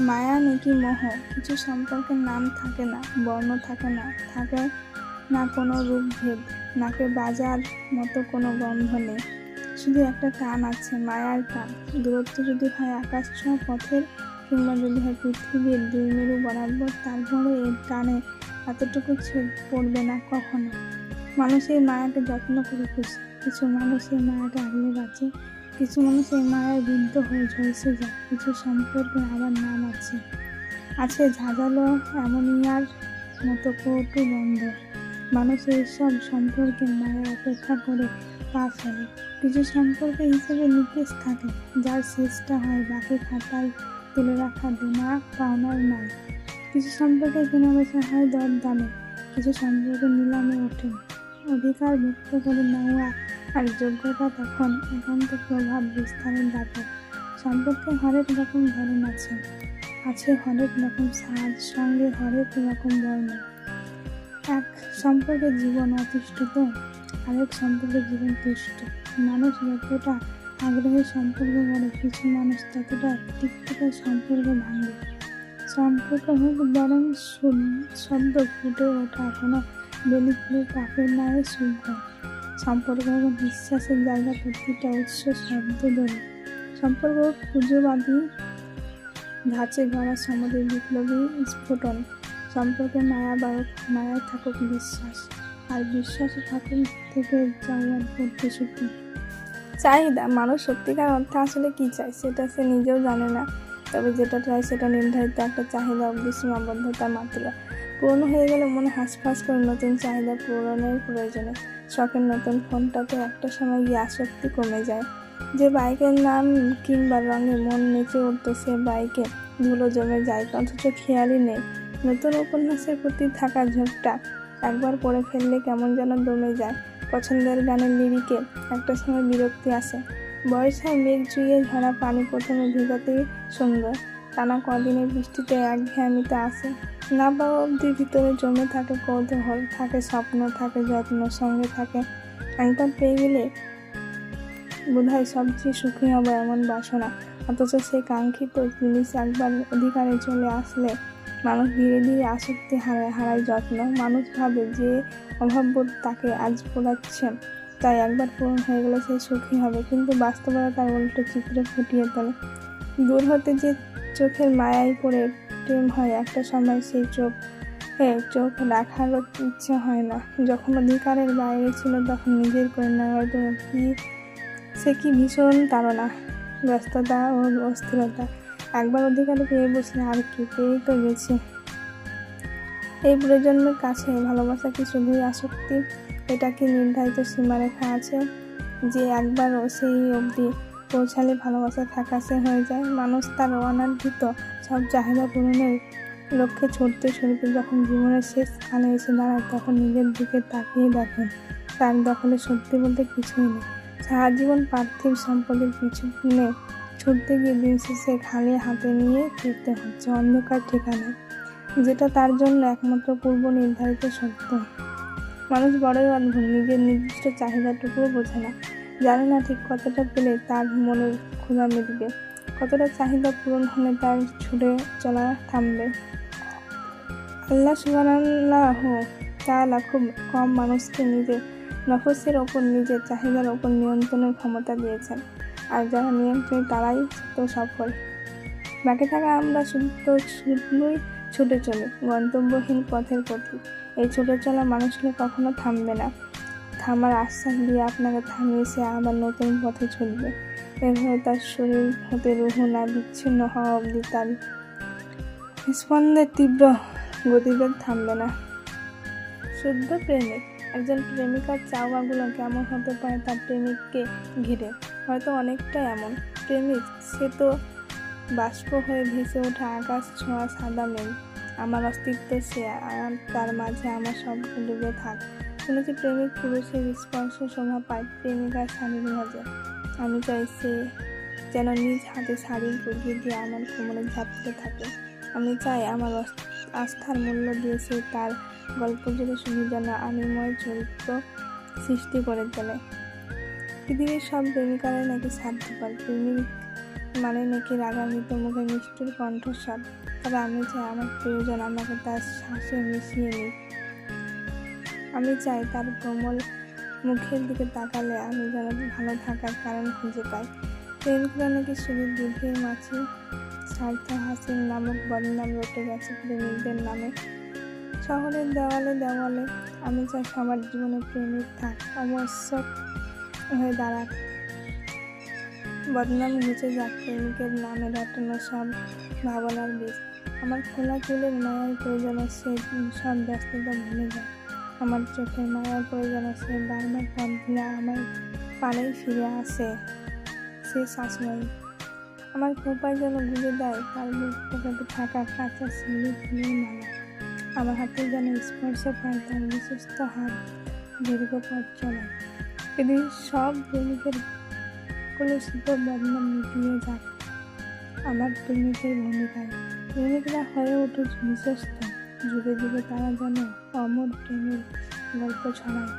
মায়া নাকি মোহ? কিছু সম্পর্কের নাম থাকে না, বর্ণ থাকে না, থাকে না কোনো রূপভেদ, নাকে বাজার মতো কোনো গন্ধ নেই, শুধু একটা টান আছে, মায়ার টান। দূরত্ব যদি হয় আকাশ ছোঁয়া পথের, কিংবা যদি হয় পৃথিবীর 2 মেরু বরাবর, তারপরে এর টানে এতটুকু ছেদ পড়বে না কখনো। মানুষ এই মায়াকে যত্ন করে খুশি, কিছু মানুষ এই মায়াকে আগলে বাঁচে, কিছু মানুষ এই মায়ায় বিদ্ধ হয়ে ঝলসে যায়। কিছু সম্পর্কের আবার নাম আছে, আছে ঝাঁঝালো অ্যামোনিয়ার মতো কটু গন্ধ। মানুষ এইসব সম্পর্কের মায়া অপেক্ষা করে পা ফেলে। কিছু সম্পর্কে হিসেবে নিকেশ থাকে, যার শেষটা হয় বাকি খাতায় তুলে রাখা দেনা পাওনার নাই। কিছু সম্পর্কে কেনাবেচা হয় দর দামে, কিছু সম্পর্কে নিলামে ওঠে। অধিকার ভুক্ত করে নেওয়া আর যোগ্যতা তখন একান্ত প্রভাব বিস্তারের ব্যাপার। সম্পর্কে হরেক রকম ধরন আছে, আছে হরেক রকম স্বাদ, সঙ্গে হরেক রকম বর্ণ। এক সম্পর্কে জীবন অতিষ্ঠ তো আরেক সম্পর্কে জীবন তুষ্ট। মানুষ যতটা আগ্রহের সম্পর্ক করে, কিছু মানুষ ততটা টিকটিকে সম্পর্ক ভাঙে। সম্পর্ক হোক বরং শব্দ ফুটে ওঠা কোনো বেলি ফুলের কাপের ন্যায় শুভ্র। সম্পর্ক হোক বিশ্বাসের জায়গা, প্রতিটা উৎস শব্দ ধরে। সম্পর্ক হোক পুজোবাদী ধাঁচে গড়া সমাজের বিপ্লবী স্ফুটন। সম্পর্কে মায়া বারক, মায়ায় থাকুক বিশ্বাস, আর বিশ্বাসে থাকুক থেকে যাওয়ার প্রতিশ্রুতি। চাহিদা, মানুষ সত্যিকার অর্থে আসলে কি চায় সেটা সে নিজেও জানে না, তবে যেটা চায় সেটা নির্ধারিত একটা চাহিদা অবধি সীমাবদ্ধতা মাত্র। পূর্ণ হয়ে গেলে মনে হাঁসফাঁস করে নতুন চাহিদা পূরণের প্রয়োজনে। শখের নতুন ফোনটাতে একটা সময় গিয়ে আসক্তি কমে যায়। যে বাইকের নাম কিংবা রঙে মন নেচে উঠতো, সে বাইকে ধুলো জমে যায়, অথচ খেয়ালই নেই নতুন উপন্যাসের প্রতি থাকা ঝোঁকটা একবার পড়ে ফেললে কেমন যেন দমে যায়। পছন্দের গানের লিরিকে একটা সময় বিরক্তি আসে। বর্ষায় মেঘ চুইয়ে ঝরা পানি প্রথমে ভেজাতেই সুন্দর, টানা কদিনের বৃষ্টিতে একঘেয়েমিতে আসে। না পাওয়া অবধি ভিতরে জমে থাকে কৌতূহল, থাকে স্বপ্ন, থাকে যত্ন, সঙ্গে থাকে একবার পেয়ে গেলে বোধহয় সবচেয়ে সুখী হবে এমন বাসনা। অথচ সেই কাঙ্ক্ষিত জিনিস একবার অধিকারে চলে আসলে মানুষ ধীরে ধীরে আসক্তি হারায় যত্ন। মানুষ ভাবে যে অভাববোধ তাকে আজ পোড়াচ্ছে, তাই একবার পূরণ হয়ে গেলে সে সুখী হবে, কিন্তু বাস্তবতা তার উল্টো চিত্র ফুটিয়ে তোলে। দূর হতে যে চোখের মায়ায় পড়ে প্রেম হয়, একটা সময় সেই চোখ রাখারও ইচ্ছে হয় না। যখন অধিকারের বাইরে ছিল তখন নিজের করে নেওয়ার জন্য সে কি ভীষণ তাড়না, ব্যস্ততা ও অস্থিরতা। একবার অধিকারে পেয়ে বসলে আর কি, পেয়েই তো গেছি। এই প্রজন্মের কাছে ভালোবাসা কি শুধুই আসক্তি? এটা কি নির্ধারিত সীমারেখা আছে যে একবার সেই অবধি পৌঁছালে ভালোবাসা ফ্যাকাশে হয়ে যায়? মানুষ তার অনাদৃত সব চাহিদা পূরণের লক্ষ্যে ছুটতে ছুটতে যখন জীবনের শেষ কালে এসে দাঁড়ায়, তখন নিজের দিকে তাকিয়ে দেখেন তার দখলে সত্যি বলতে কিছুই নেই। সারা জীবন পার্থিব সম্পদের পিছনে ছুটতে গিয়ে দিন শেষে খালি হাতে নিয়ে ফিরতে হচ্ছে অন্ধকার ঠিকানায়, যেটা তার জন্য একমাত্র পূর্ব নির্ধারিত সত্য। মানুষ বড়ই অদ্ভুত, নিজের নির্দিষ্ট চাহিদাটুকুও বোঝে না, জানে না ঠিক কতটা পেলে তার মনের ক্ষুধা মিটবে, কতটা চাহিদা পূরণ হলে তার ছুটে চলা থামবে। আল্লাহ সুবহানাহু তাআলা খুব কম মানুষকে নিজের নফসের ওপর, নিজের চাহিদার ওপর নিয়ন্ত্রণের ক্ষমতা দিয়েছেন, আর যারা নিয়ন্ত্রণী তারাই তো সফল। বাকি থাকা আমরা শুধুই ছুটে চলি গন্তব্যহীন পথের প্রতি। এই ছুটে চলা মানুষকে কখনো থামবে না। থামার আশ্বাস দিয়ে আপনাকে থামিয়ে সে আবার নতুন পথে ছুটবে। এভাবে তার শরীর হতে রুহু না বিচ্ছিন্ন হওয়া অবধি তার স্পন্দের তীব্র গতিবেগ থামবে না। শুদ্ধ প্রেমিক, একজন প্রেমিকার চাওয়াগুলো কেমন হতে পারে তার প্রেমিককে ঘিরে? হয়তো অনেকটা এমন। প্রেমিক সে তো বাষ্প হয়ে ভেসে ওঠা আকাশ ছোঁয়া সাদা মেঘ। আমার অস্তিত্ব সে, আর তার মাঝে আমার সবটা ডুবে থাক। শুনেছি প্রেমিক পুরুষের স্পর্শ শোভা পায় প্রেমিকার শাড়ির ভাঁজে। আমি চাই সে যেন নিজ হাতে শাড়ি গড়িয়ে দিয়ে আমার কোমরে ঝাপটে থাকে। আমি চাই আমার আস্থার মূল্য দিয়ে সে তার গল্প জুড়ে শুধু যেন আনিময় চরিত্র সৃষ্টি করে তোলে। পৃথিবীর সব প্রেমিকারাই নাকি স্বার্থপর। প্রেমিক মানে নাকি রাগান্বিত মুখে নিষ্ঠুর কণ্ঠস্বর। তবে আমি চাই আমার প্রিয়জন আমাকে তার শ্বাসে মিশিয়ে নিক। আমি চাই তার কোমল মুখের দিকে তাকালে আমি যেন ভালো থাকার কারণ খুঁজে পাই। প্রেম করে নাকি শুধু দুধের মাছি, স্বার্থ হাসিল নামক বদনাম রটে গেছে প্রেমিকদের নামে। শহরের দেওয়ালে দেওয়ালে আমি চাই সবার জীবনে প্রেমিক থাক, অমর্ষক হয়ে দাঁড়াক, বদনাম ঘুচে যাক প্রেমিকের নামে রটানো সব ভাবনার বীজ। আমার খোলা চুলের মায়ার প্রয়োজনে সে সব ব্যস্ততা ভুলে যায়। আমার চোখের মায়ার প্রয়োজনে সে বারবার পথ ঘুরে আমার পাড়েই ফিরে আসে। সে শাশুড়ি আমার খোপায় যেন গুঁজে দেয় তার বুক পকেটে থাকা কাঁচা শিউলি ফুলের মালা। আমার হাতে যেন স্পর্শ পায় তার বিশ্বস্ত হাত দীর্ঘ পথ চলায়। এদিন সব প্রেমিকের কলুষিত বদনাম মিটিয়ে যাক আমার প্রেমিকের ভূমিকায়। প্রেমিকরা হয়ে উঠুক বিশ্বস্ত, যুগে যুগে তারা যেন অমর প্রেমের গল্প ছড়ায়।